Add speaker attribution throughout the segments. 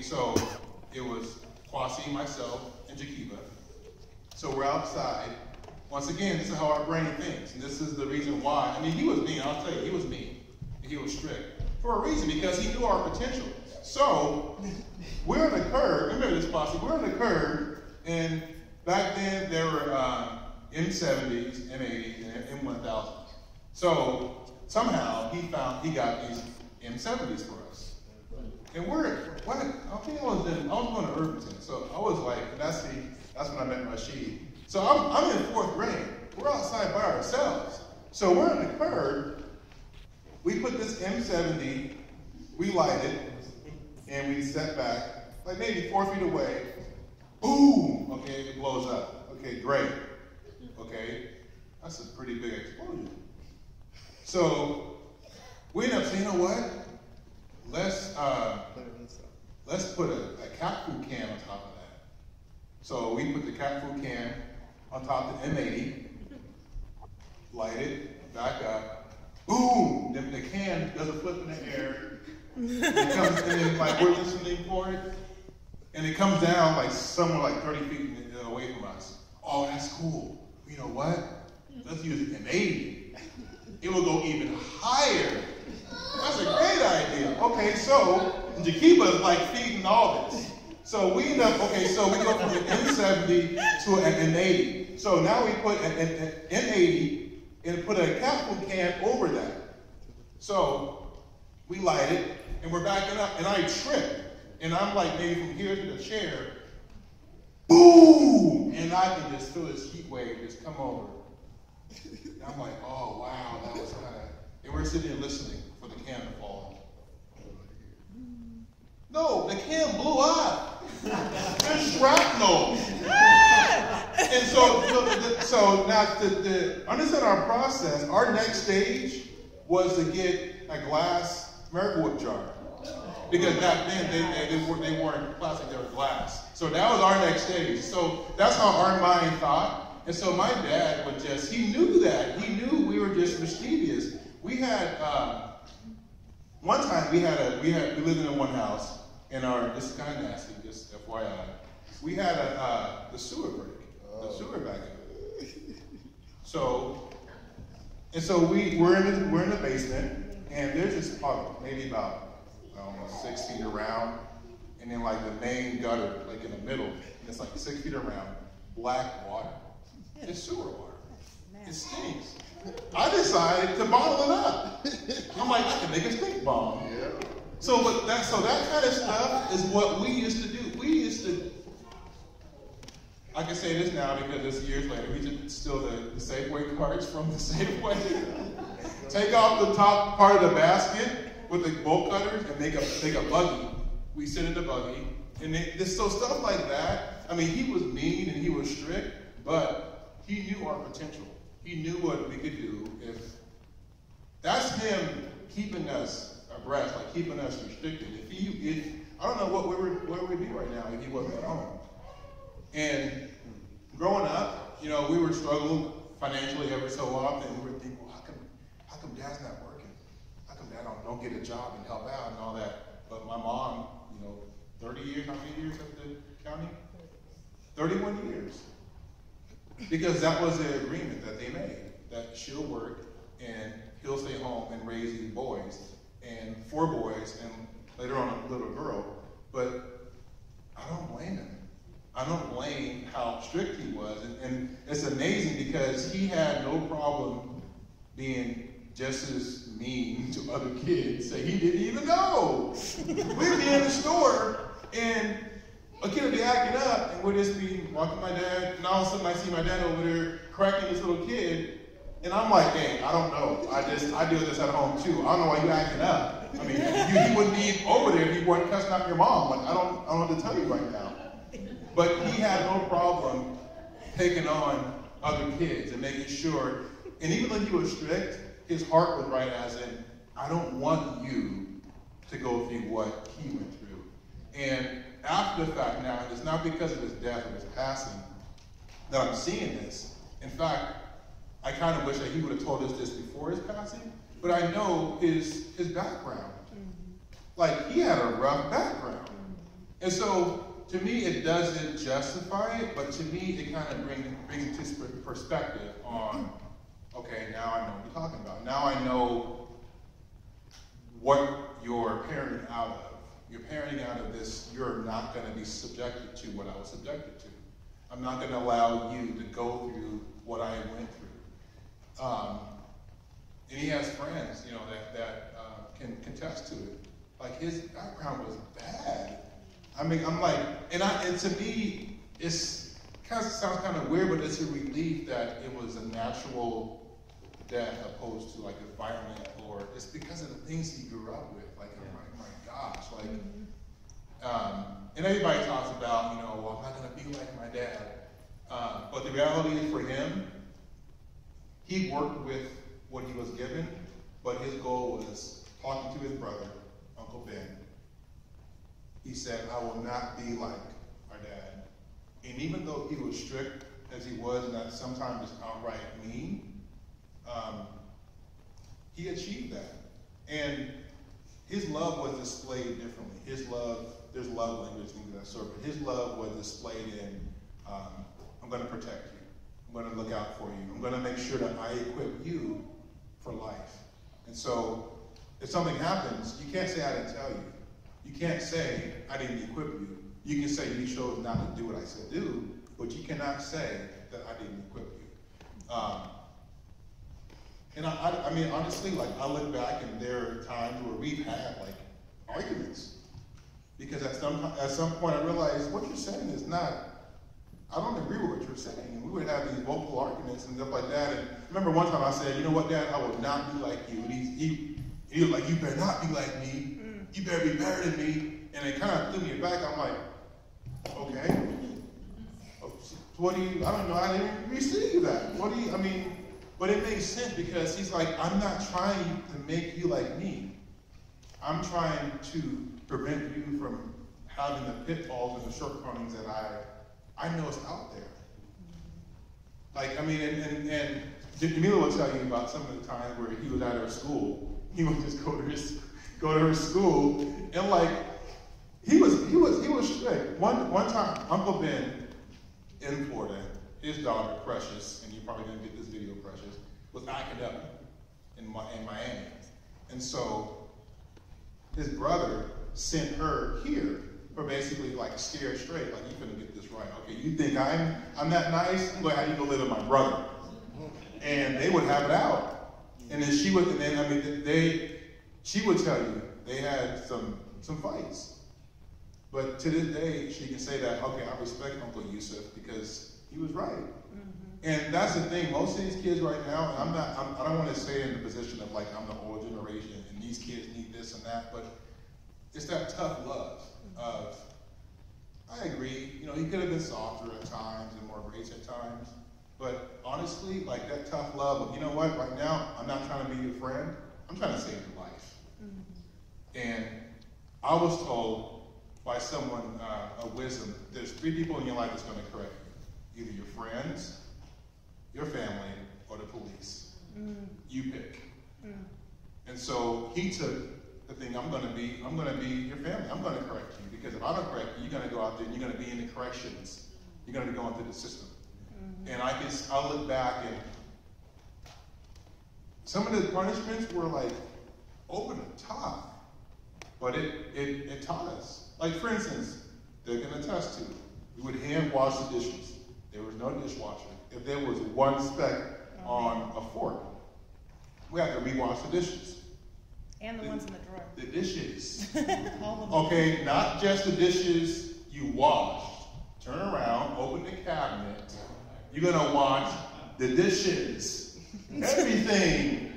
Speaker 1: so it was Kwasi, myself, and Jakiba. So we're outside. Once again, this is how our brain thinks, and this is the reason why. I mean, he was mean, I'll tell you, he was mean. And he was strict. For a reason, because he knew our potential. So, we're on the curve, remember this, Kwasi, we're on the curve, and back then there were M70s, M80s, and M1000s. So, somehow, he got these M70s for us. And I think I was going to Irvington, so I was like, that's when I met Rashid. So I'm in 4th grade. We're outside by ourselves. So we're on the curb. We put this M70, we light it, and we step back, like maybe 4 feet away. Boom! Okay, it blows up. Okay, great. Okay, that's a pretty big explosion. So we end up saying, you know what? Let's put a cat food can on top of that. So we put the cat food can on top of the M80, light it, back up, boom! Then the can does a flip in the air. It comes in, like we're listening for it, and it comes down like somewhere like 30 feet away from us. Oh, that's cool. You know what? Let's use an M80. It will go even higher. That's a great idea. Okay, so Jakiba is like feeding all this. So we end up, so we go from an M70 to an M80. So now we put an M80 and put a cat food can over that. So we light it, and we're backing up, and I trip. And I'm like maybe from here to the chair, boom! And I can just feel this heat wave just come over. And I'm like, oh, wow, that was hot. And we're sitting there listening for the can to fall. No, the can blew up. There's shrapnel. And so now to understand our process, our next stage was to get a glass Miracle Whip jar. Because back then they weren't plastic, they were glass. So that was our next stage. So that's how our mind thought. And so my dad would he knew that. He knew we were just mischievous. We had, one time we lived in one house, and this is kind of nasty, just FYI. We had the sewer break, the sewer vacuum. So we're in the basement, and there's this pump, maybe about 6 feet around, and then like the main gutter, like in the middle, and it's like 6 feet around, black water. It's sewer water. It stinks. I decided to bottle it up. I'm like, I can make a stink bomb. Yeah. So that kind of stuff is what we used to do. We used to, I can say this now because it's years later, we just steal the Safeway cards from the Safeway. Take off the top part of the basket with the bolt cutters and make a buggy. We sit in the buggy. And so stuff like that, I mean, he was mean and he was strict, but he knew our potential. He knew what we could do. If that's him keeping us abreast, like keeping us restricted. If I don't know where we'd be right now if he wasn't at home. And growing up, we were struggling financially every so often. We were thinking, well, how come Dad's not working? How come Dad don't get a job and help out and all that? But my mom, 30 years, how many years at the county? 31 years. Because that was the agreement that they made, that she'll work and he'll stay home and raise these boys, and 4 boys, and later on a little girl. But I don't blame him. I don't blame how strict he was. And it's amazing because he had no problem being just as mean to other kids that he didn't even know. We'd be in the store, and a kid would be acting up, and we'd just be walking my dad, and all of a sudden I see my dad over there cracking this little kid, and I'm like, dang, I don't know. I do this at home too. I don't know why you acting up. I mean, he wouldn't be over there if you weren't cussing out your mom. Like, I don't know what to tell you right now. But he had no problem taking on other kids and making sure, and even though he was strict, his heart was right, as in, I don't want you to go through what he went through. And after the fact now, it's not because of his death or his passing that I'm seeing this. In fact, I kind of wish that he would have told us this before his passing, but I know his background. Like, he had a rough background. And so, to me, it doesn't justify it, but to me, it kind of brings it to perspective on, okay, now I know what you're talking about. Now I know what you're parenting out of. You're parenting out of this, you're not going to be subjected to what I was subjected to. I'm not going to allow you to go through what I went through. And he has friends, that can contest to it. Like, his background was bad. I mean, I'm like, and to me, it's sounds kind of weird, but it's a relief that it was a natural death opposed to like a violent, or it's because of the things he grew up with. Like, oh my gosh, like, and everybody talks about, well, I'm not going to be like my dad. But the reality is for him, he worked with what he was given, but his goal was talking to his brother, Uncle Ben. He said, I will not be like our dad. And even though he was strict as he was, and that sometimes outright mean, he achieved that. And his love was displayed differently. His love, there's love language, things of that sort, but his love was displayed in, I'm going to protect you. I'm going to look out for you. I'm going to make sure that I equip you for life. And so, if something happens, you can't say I didn't tell you. You can't say I didn't equip you. You can say you chose not to do what I said do, but you cannot say that I didn't equip you. And I mean, honestly, like, I look back and there are times where we've had like arguments, because at some point I realized what you're saying is not. I don't agree with what you're saying, and we would have these vocal arguments and stuff like that. And I remember one time I said, you know what, Dad, I will not be like you. And he was like, you better not be like me. You better be better than me. And it kind of threw me back. I'm like, okay. What do you, I don't know, I didn't receive that. What do you, I mean, but it makes sense because he's like, I'm not trying to make you like me. I'm trying to prevent you from having the pitfalls and the shortcomings that I know is out there. Like, I mean, and Jamila will tell you about some of the times where he was at her school. He would just go to her school, and like, he was strict. One time, Uncle Ben in Florida, his daughter Precious, and you're probably gonna get this video, Precious, was acting up in Miami, and so his brother sent her here for basically like scare straight, like, you couldn't get this right. Okay, you think I'm that nice? I'm gonna have you go live with my brother, and they would have it out, and then she would, and then I mean she would tell you they had some fights. But to this day, she can say that, okay, I respect Uncle Yusef because he was right. Mm-hmm. And that's the thing, most of these kids right now, and I don't want to say in the position of like I'm the old generation and these kids need this and that, but it's that tough love of, I agree, he could have been softer at times and more grace at times, but honestly, like that tough love of, you know what, right now, I'm not trying to be your friend, I'm trying to save your life. Mm-hmm. And I was told by someone of wisdom, there's 3 people in your life that's going to correct you. Either your friends, your family, or the police. Mm. You pick. Mm. And so he took the thing, I'm going to be your family. I'm going to correct you, because if I don't correct you, you're going to go out there and you're going to be in the corrections. You're going to be going through the system. Mm-hmm. And I look back, and some of the punishments were like over the top, but it taught us. Like, for instance, they can attest to, we would hand wash the dishes. There was no dishwasher. If there was one speck on a fork, we had to rewash the dishes.
Speaker 2: And the ones in the drawer.
Speaker 1: The dishes.
Speaker 2: All of them.
Speaker 1: Okay, not just the dishes you washed. Turn around, open the cabinet. You're going to wash the dishes. Everything.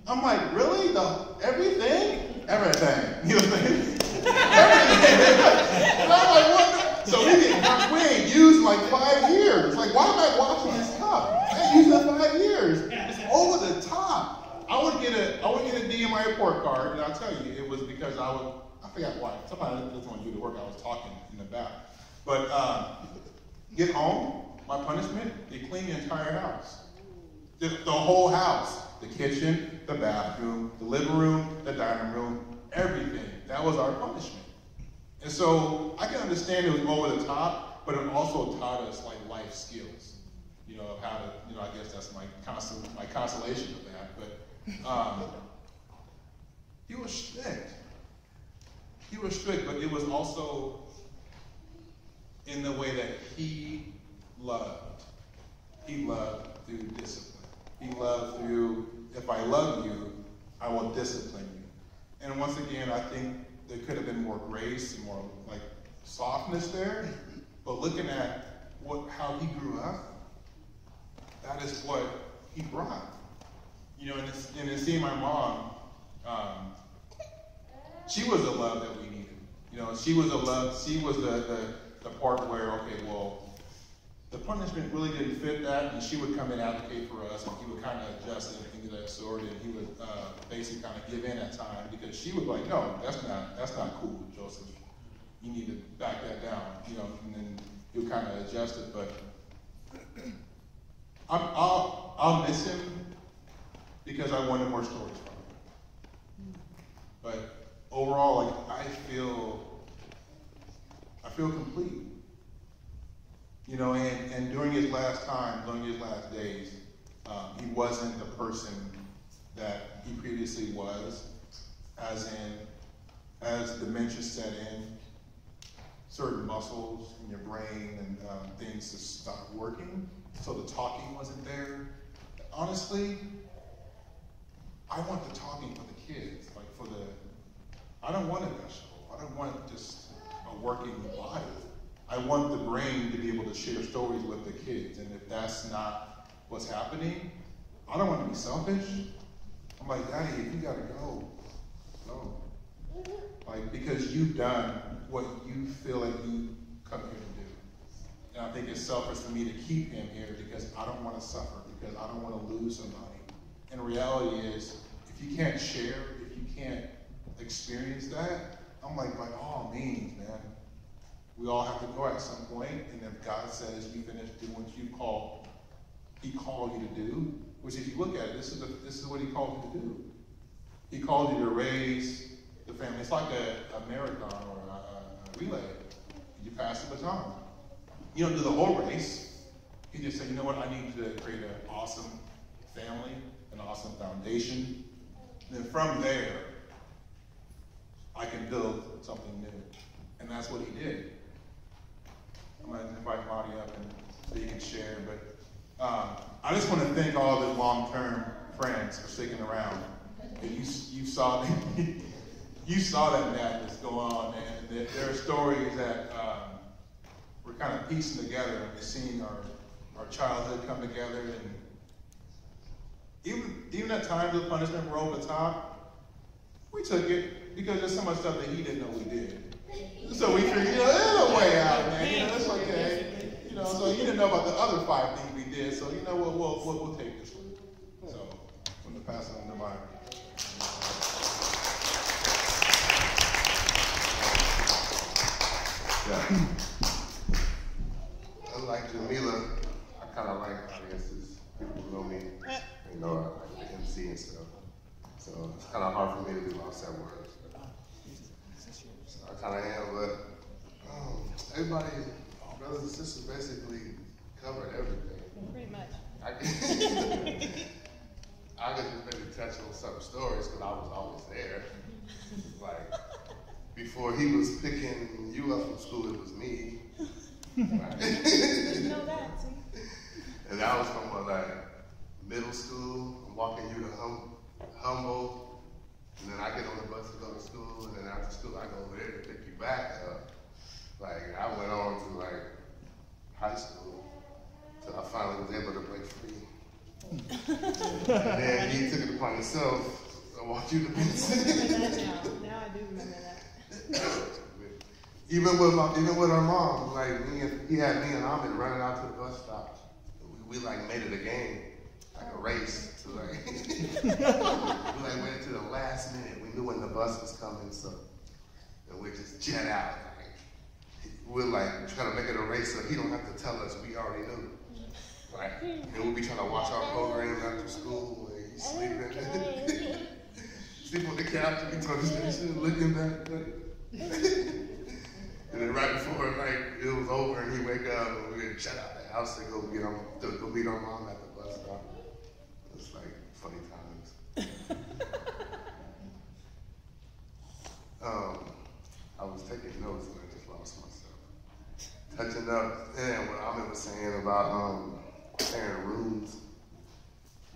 Speaker 1: I'm like, really? Everything? Everything. You know what I'm saying? And I'm like, what? So we ain't used like 5 years. Like, why am I washing this cup? I ain't used it 5 years. It's over the top. I would get a D in my report card, and I'll tell you, it was because I forgot why. Somebody doesn't want to do the work. I was talking in the back. But get home, my punishment, they clean the entire house. The whole house. The kitchen, the bathroom, the living room, the dining room, everything. That was our punishment. And so I can understand it was over the top, but it also taught us like life skills. You know, how to, you know, I guess that's my consolation of that. But he was strict. He was strict, but it was also in the way that he loved. He loved through discipline. He loved through, if I love you, I will discipline you. And once again, I think there could have been more grace and more like softness there. But looking at how he grew up, that is what he brought. You know, and in seeing my mom, she was the love that we needed. You know, she was the part where, okay, well, the punishment really didn't fit that, and she would come and advocate for us, and he would kind of adjust it and things of that sort, and he would basically kind of give in at times, because she was like, no, that's not cool, Joseph. You need to back that down, you know, and then he would kind of adjust it, but I'll miss him because I wanted more stories from him. But overall, like, I feel complete. You know, and during his last days, he wasn't the person that he previously was, as dementia set in, certain muscles in your brain and things just stopped working, so the talking wasn't there. Honestly, I want the talking for the kids, I don't want a vegetable. I don't want just a working body. I want the brain to be able to share stories with the kids, and if that's not what's happening, I don't want to be selfish. I'm like, Daddy, if you gotta go, go. Like, because you've done what you feel like you come here to do. And I think it's selfish for me to keep him here because I don't want to suffer, because I don't want to lose somebody. And the reality is, if you can't share, if you can't experience that, I'm like, by all means, man. We all have to go at some point, and if God says you finish doing what He called you to do, which if you look at it, this is what He called you to do. He called you to raise the family. It's like a marathon or a relay. You pass the baton. You don't do the whole race. You just say, you know what, I need to create an awesome family, an awesome foundation. And then from there, I can build something new. And that's what He did. I'm going to invite Marty up and so you can share. But I just want to thank all the long-term friends for sticking around. And you saw that madness go on, and there are stories that we're kind of piecing together, and we're seeing our childhood come together. And even at times the punishment were over the top, we took it because there's so much stuff that he didn't know we did. So we figured, there's a way out, man. It's okay. So you didn't know about the other 5 things we did. So we'll take this one. So I'm gonna pass it on to Mike.
Speaker 3: Yeah. Unlike Jamila, I kind of like audiences. People who know me, they know I like the MC and stuff. So it's kind of hard for me to do lost at words. So I kind of am, but everybody, brothers and sisters, basically covered everything.
Speaker 2: Pretty much.
Speaker 3: I could just maybe touch on some stories because I was always there. Like, before he was picking you up from school, it was me. Right?
Speaker 2: Didn't know that, see?
Speaker 3: And that was from like middle school. I'm walking you to Humboldt. And then I get on the bus to go to school, and then after school I go over there to pick you back up. Like, I went on to like high school till I finally was able to break free. And then he took it upon himself to walk you to Benson.
Speaker 2: Now I do remember that.
Speaker 3: Even with our mom, like he had me and Ahmed running out to the bus stop. We like made it a game, like a race. To like, we like waited to the last minute. We knew when the bus was coming, so and we just jet out. Like, we're like trying to make it a race so he don't have to tell us. We already knew. Right? And we'll be trying to watch our program after school when he's sleeping. Sleep on the couch, we talk station, looking back. was over and he wake up and we would shut out the house to go meet our mom at the bus stop. It was like funny times. I was taking notes and I just lost myself. Touching up, and what Ahmed was saying about sharing rooms.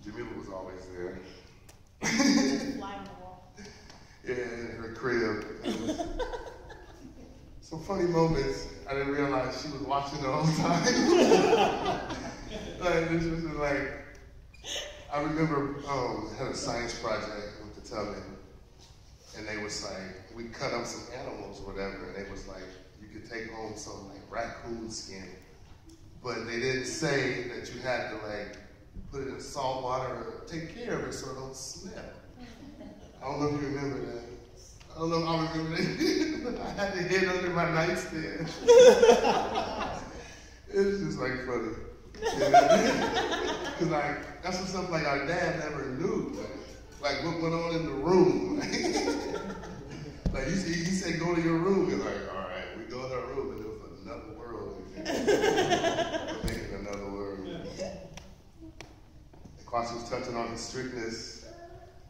Speaker 3: Jamila was always there.
Speaker 2: Fly on the wall.
Speaker 3: Yeah, in her crib. Some funny moments. I didn't realize she was watching the whole time. Like, this was just like, I remember I had a science project with the Tubman, and they was like, we cut up some animals or whatever, and they was like, you could take home some like raccoon skin, but they didn't say that you had to like put it in salt water or take care of it so it don't smell. I don't know if you remember that. I don't know if I remember that. I had to hid under my nightstand. It was just like funny. Because like, that's what stuff like our dad never knew. Like what went on in the room. Like he said, go to your room. And like, all right, we go to our room, and it was another world. We're making another world. And Kwasi was touching on the strictness.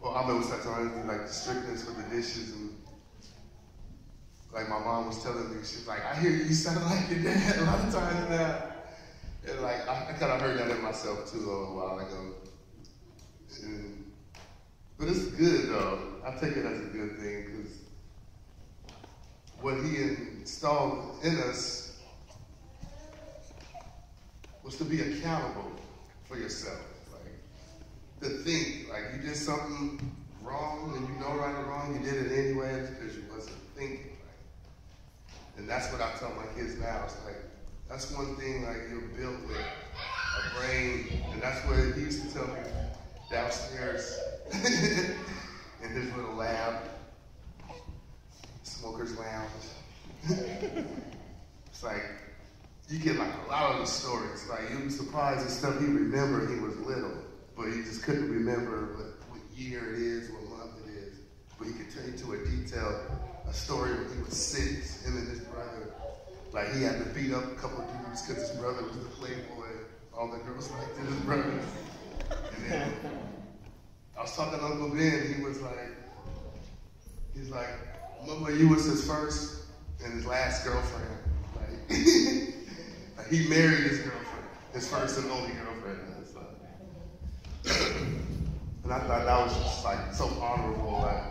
Speaker 3: Well, Ahmed was touching on like the strictness with the dishes, and like my mom was telling me, she was like, I hear you sound like your dad a lot of times now. And like, I kind of heard that in myself too a little while ago. But it's good though. I take it as a good thing because what he installed in us was to be accountable for yourself. Like, to think, like you did something wrong and you know right or wrong, you did it anyway because you wasn't thinking right. And that's what I tell my kids now. It's like, that's one thing like you're built with, a brain, and that's what he used to tell me downstairs in his little lab, smoker's lounge. It's like, you get like a lot of the stories. Like you'd be surprised at stuff he remembered he was little, but he just couldn't remember what year it is, what month it is. But he could tell you to a detail a story when he was 6, him and his brother. Like he had to beat up a couple of dudes because his brother was the playboy. All the girls liked his brother. And then I was talking to Uncle Ben. He's like, Mama, you was his first and his last girlfriend. Like, like he married his girlfriend, his first and only girlfriend. And I thought that was just like so honorable. Like,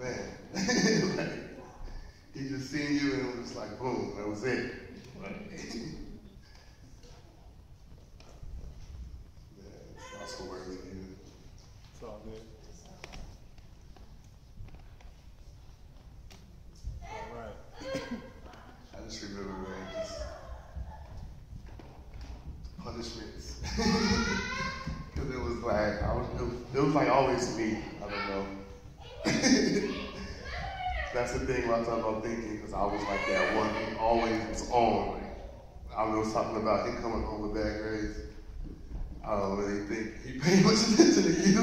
Speaker 3: man, like, he just seen you and it was like, boom, that was it. Like, lots of words again.
Speaker 4: It's all good. All right.
Speaker 3: I just remember, man, just punishments. Because it was like, it was like always me. I don't know. That's the thing when I talk about thinking, because I was like that one who always was on. Like, I was talking about him coming home with bad grades. I don't really think he paid much attention to you.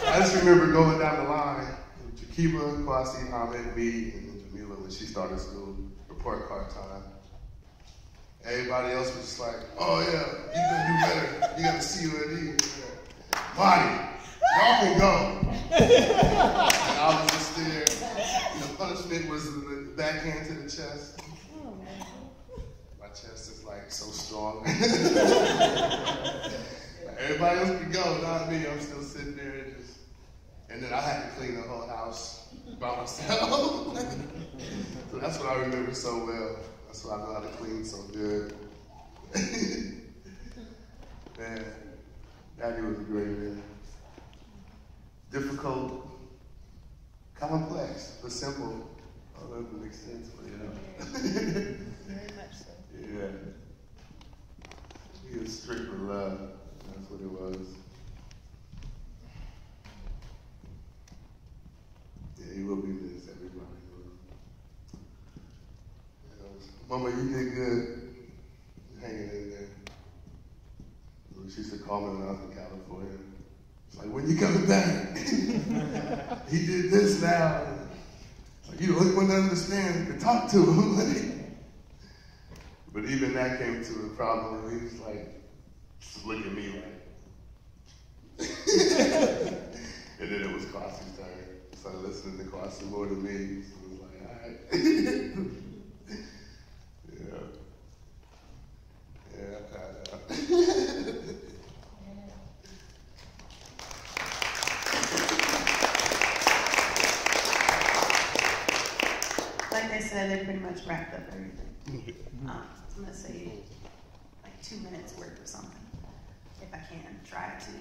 Speaker 3: I just remember going down the line, Jakiba, Kwasi, Ahmed, me, and Jamila when she started school, report card time. Everybody else was just like, oh yeah, you can do better. You got to CUND. Body, y'all can go. And I was just there. The punishment was the backhand to the chest. My chest is like so strong. Everybody else can go, not me. I'm still sitting there and then I had to clean the whole house by myself. So that's what I remember so well. That's why I know how to clean so good. Man, Daddy was a great man. Difficult, complex, but simple. I don't know if it makes sense, but you know.
Speaker 2: Very much so.
Speaker 3: Yeah. He was strict with love. That's what it was. Yeah, he will be missed, everybody. Mama, you did good. Hanging in there. She used to call me when I was in California. It's like, when you coming back? He did this now. Like, You the only one that understands to talk to him. But even that came to a problem. He was like, just look at me like. And then it was Kwasi's turn. So I listened to Kwasi more than me. So it was like, all right.
Speaker 2: Like they said, they pretty much wrapped up everything. I'm going to say like 2 minutes worth or something, if I can, try to.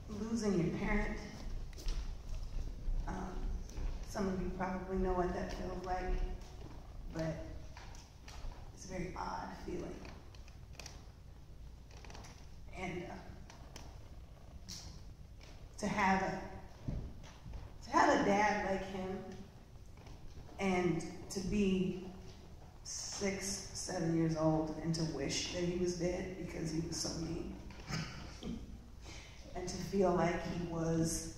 Speaker 2: Losing your parent. Some of you probably know what that feels like, but it's a very odd feeling. And to have a dad like him, and to be 6, 7 years old, and to wish that he was dead because he was so mean, and to feel like he was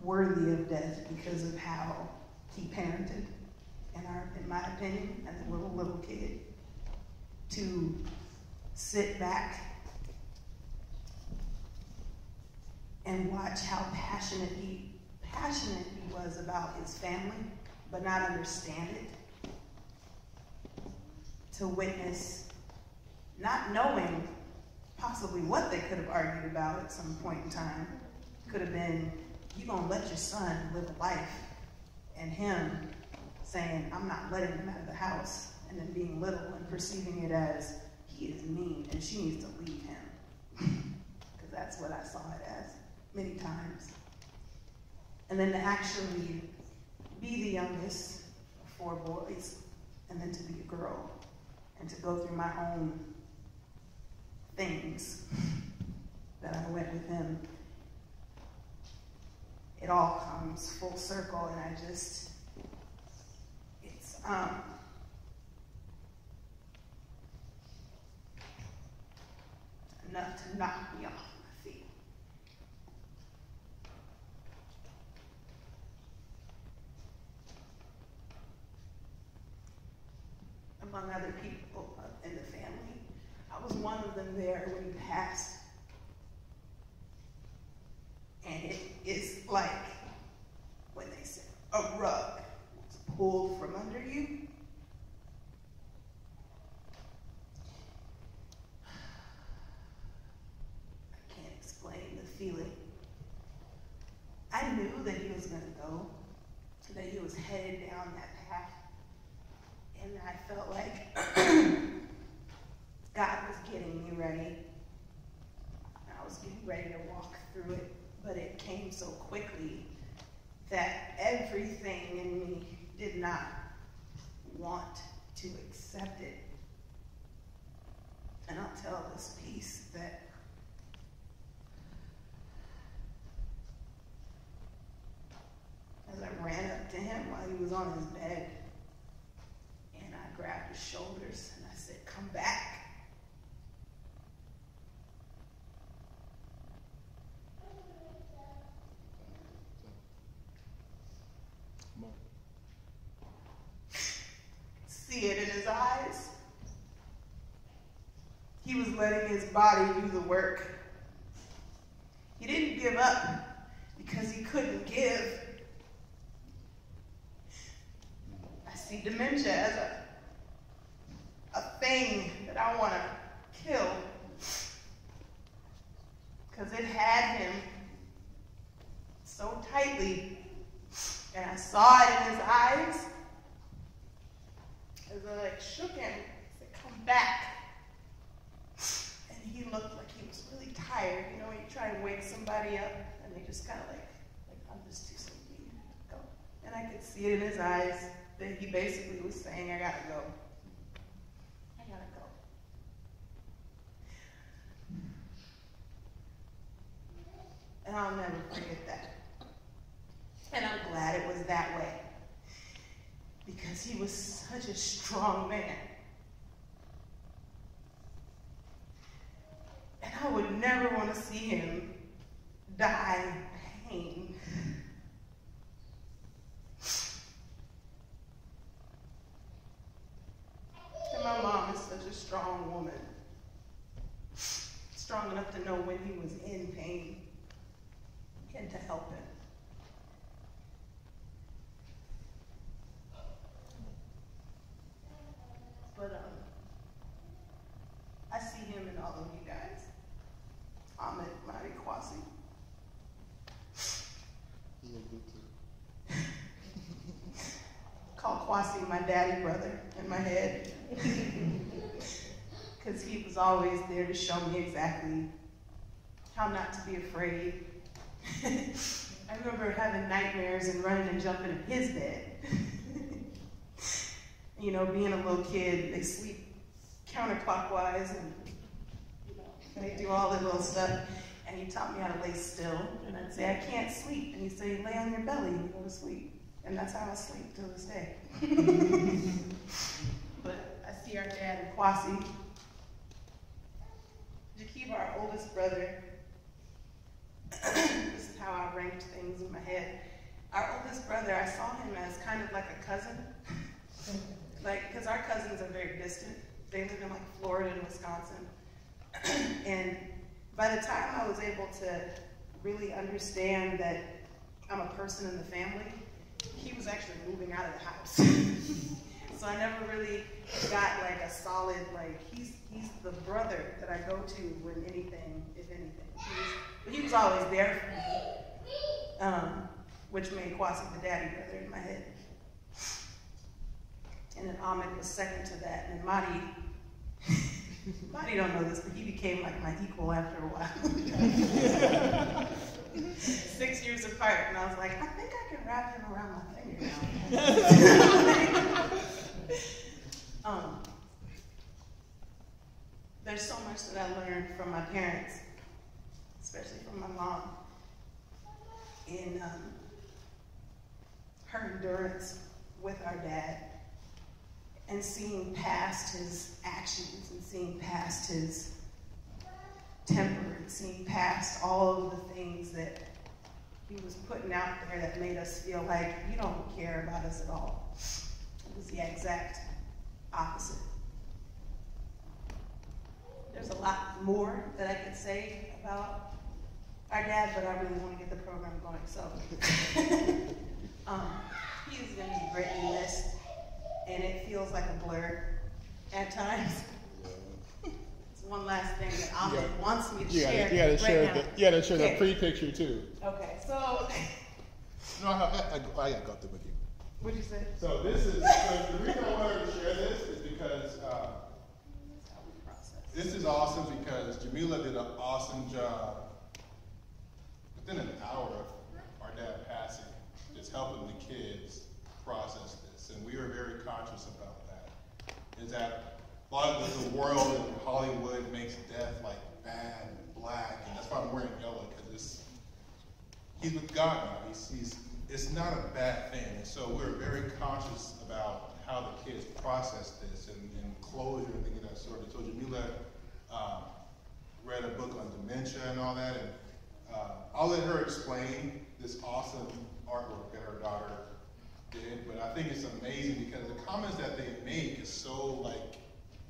Speaker 2: worthy of death because of how he parented, in my opinion, as a little kid, to sit back and watch how passionate he was about his family, but not understand it. To witness, not knowing possibly what they could have argued about at some point in time. Could have been, you gonna let your son live a life, and him saying, I'm not letting him out of the house, and then being little and perceiving it as, he is mean and she needs to leave him. Because that's what I saw it as many times. And then to actually be the youngest of 4 boys, and then to be a girl, and to go through my own things that I went with him. It all comes full circle, and it's enough to knock me off my feet. Among other people in the family, I was one of them there when he passed. And it is like when they said a rug was pulled from under you. I can't explain the feeling. I knew that he was going to go, that he was headed down that path. And I felt like God was getting me ready. I was getting ready to walk through it, but it came so quickly that everything in me did not want to accept it. And I'll tell this piece that as I ran up to him while he was on his bed, and I grabbed his shoulders and I said, come back. See it in his eyes. He was letting his body do the work. He didn't give up because he couldn't give. I see dementia as a thing that I want to kill, because it had him so tightly, and I saw it in his eyes. As I shook him, I said, come back. And he looked like he was really tired. You know, when you try to wake somebody up, and they just kind of like I'm just too sleepy. Go. And I could see it in his eyes that he basically was saying, I gotta go. I gotta go. And I'll never forget that. And I'm glad it was that way, because he was such a strong man. would never want to see him die in pain. And my mom is such a strong woman. Strong enough to know when he was in pain and to help him. But I see him in all of you guys. Ahmed, Mari, Kwasi.
Speaker 4: Yeah, good too.
Speaker 2: Call Kwasi my daddy brother in my head. Because he was always there to show me exactly how not to be afraid. I remember having nightmares and running and jumping in his bed. You know, being a little kid, they sleep counterclockwise and they do all the little stuff. And he taught me how to lay still. And I'd say, I can't sleep. And he'd say, lay on your belly and you go to sleep. And that's how I sleep till this day. But I see our dad in Kwasi. Jakeem, our oldest brother. This is how I ranked things in my head. Our oldest brother, I saw him as kind of like a cousin. Like, because our cousins are very distant. They live in like Florida and Wisconsin. And by the time I was able to really understand that I'm a person in the family, he was actually moving out of the house. So I never really got like a solid, like, he's the brother that I go to when anything, if anything. But he was always there for me, which made Kwasi the daddy brother in my head. And then Ahmed was second to that. And then Mahdi don't know this, but he became like my equal after a while. 6 years apart, and I was like, I think I can wrap him around my finger now. There's so much that I learned from my parents, especially from my mom, in her endurance with our dad, and seeing past his actions, and seeing past his temper, and seeing past all of the things that he was putting out there that made us feel like you don't care about us at all. It was the exact opposite. There's a lot more that I could say about our dad, but I really want to get the program going. So he is going to be greatly missed, and it feels like a blur at times. It's one last thing that Ahmed wants me to share.
Speaker 4: You gotta share
Speaker 2: Okay.
Speaker 4: the pre-picture too.
Speaker 2: Okay, so
Speaker 4: No, I gotta go through with you.
Speaker 2: what'd you say?
Speaker 1: So the reason I wanted to share this is because this is awesome because Jamila did an awesome job within an hour of our dad passing, just helping the kids process this. And we were very conscious about that. Is that a lot of the world in Hollywood makes death like bad and black, and that's why I'm wearing yellow, because he's with God now. It's not a bad thing. And so we're very conscious about how the kids process this and closure and things of that sort. And so Jamila read a book on dementia and all that, and I'll let her explain this awesome artwork that her daughter did, but I think it's amazing because the comments that they make is so like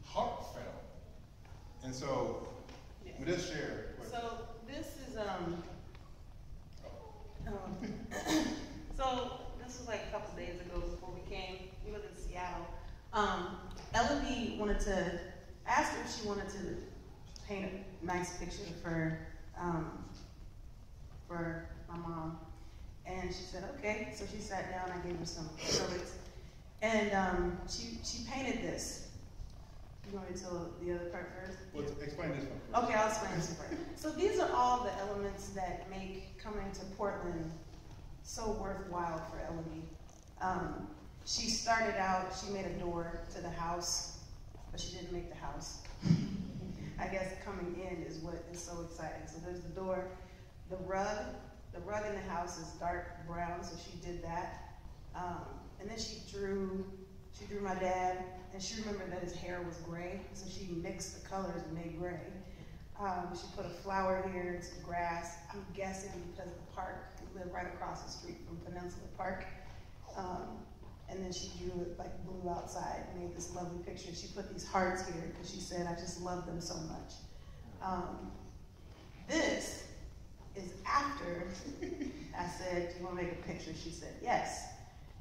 Speaker 1: heartfelt. And so we just share.
Speaker 2: So this is so this was like a couple days ago before we came. We lived in Seattle. Ellaby wanted to ask her if she wanted to paint a nice picture for my mom, and she said okay. So she sat down. I gave her some acrylics, and she painted this. You want me to tell the other part first?
Speaker 1: Well, explain this one first.
Speaker 2: Okay, I'll explain this part. So these are all the elements that make coming to Portland so worthwhile for Ellaby. She started out, she made a door to the house, but she didn't make the house. I guess coming in is what is so exciting. So there's the door, the rug in the house is dark brown, so she did that. And then she drew my dad, and she remembered that his hair was gray, so she mixed the colors and made gray. She put a flower here and some grass. I'm guessing because of the park. We live right across the street from Peninsula Park. And then she drew it like blue outside, made this lovely picture. She put these hearts here because she said, I just love them so much. This is after I said, do you want to make a picture? She said, yes.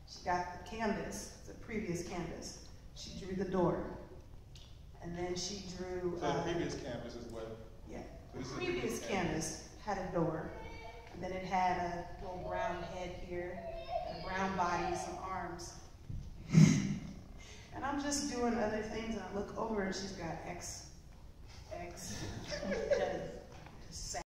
Speaker 2: She got the canvas, the previous canvas. She drew the door. And then she drew...
Speaker 1: So the previous canvas is what?
Speaker 2: Yeah.
Speaker 1: So
Speaker 2: the previous canvas had a door. And then it had a little brown head here, and a brown body, some arms. And I'm just doing other things, and I look over, and she's got X,